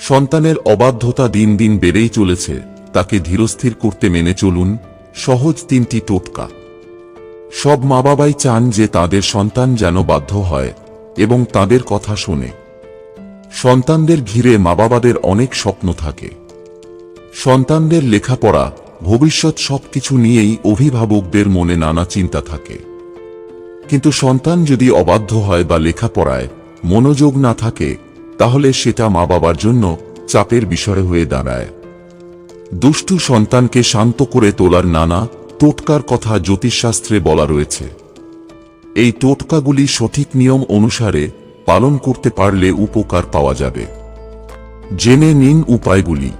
সন্তানের অবাধ্যতা দিন দিন বেড়েই চলেছে, তাকে ধীরস্থির করতে মেনে চলুন সহজ 3টি টোটকা। সব মা বাবাই চান যে তাদের সন্তান যেন বাধ্য হয় এবং তাদের কথা শোনে। সন্তানদের ঘিরে মা বাবাদের অনেক স্বপ্ন থাকে। সন্তানদের লেখাপড়া, ভবিষ্যৎ সবকিছু নিয়েই অভিভাবকদের মনে নানা চিন্তা থাকে। কিন্তু সন্তান যদি অবাধ্য হয় বা লেখাপড়ায় মনোযোগ না থাকে, তাহলে সেটা মা বাবার জন্য চাপের বিষয় হয়ে দাঁড়ায়। দুষ্টু সন্তানকে শান্ত করে তোলার নানা টোটকার কথা জ্যোতিষশাস্ত্রে বলা রয়েছে। এই টোটকাগুলি সঠিক নিয়ম অনুসারে পালন করতে পারলে উপকার পাওয়া যাবে। জেনে নিন উপায়গুলি।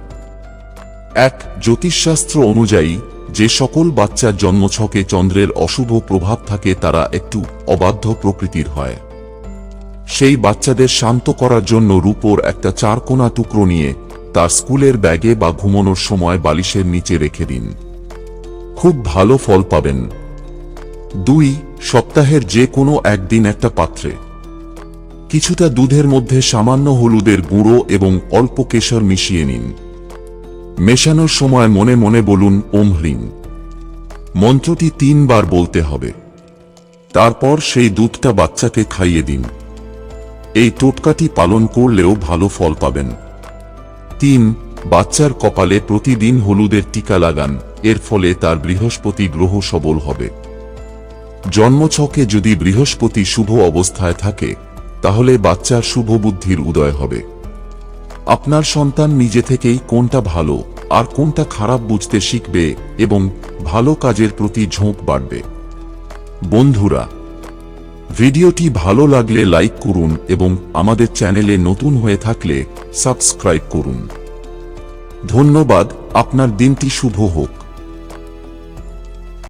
1. জ্যোতিষশাস্ত্র অনুযায়ী যে সকল বাচ্চার জন্মছকে চন্দ্রের অশুভ প্রভাব থাকে তারা একটু অবাধ্য প্রকৃতির হয়। সেই বাচ্চাদের শান্ত করার জন্য রূপোর একটা 4 কোনা টুকরো নিয়ে তার স্কুলের ব্যাগে বা ঘুমানোর সময় বালিশের নিচে রেখে দিন। খুব ভালো ফল পাবেন। 2. সপ্তাহের যে কোনো একদিন একটা পাত্রে কিছুটা দুধের মধ্যে সামান্য হলুদের গুঁড়ো এবং অল্প কেশর মিশিয়ে নিন। মেশানোর সময় মনে মনে বলুন ওম হ্রিং। মন্ত্রটি 3 বার বলতে হবে। তারপর সেই দুধটা বাচ্চাকে খাইয়ে দিন। এই টোটকাটি পালন করলেও ভালো ফল পাবেন। 3. বাচ্চার কপালে প্রতিদিন হলুদের টিকা লাগান, এর ফলে তার বৃহস্পতি গ্রহ সবল হবে। জন্মছকে যদি বৃহস্পতি শুভ অবস্থায় থাকে, তাহলে বাচ্চার শুভ বুদ্ধির উদয় হবে। আপনার সন্তান নিজে থেকেই কোনটা ভালো আর কোনটা খারাপ বুঝতে শিখবে এবং ভালো কাজের প্রতি ঝোঁক বাড়বে। বন্ধুরা, ভিডিওটি ভালো লাগলে লাইক করুন এবং আমাদের চ্যানেলে নতুন হয়ে থাকলে সাবস্ক্রাইব করুন। ধন্যবাদ। আপনার দিনটি শুভ হোক।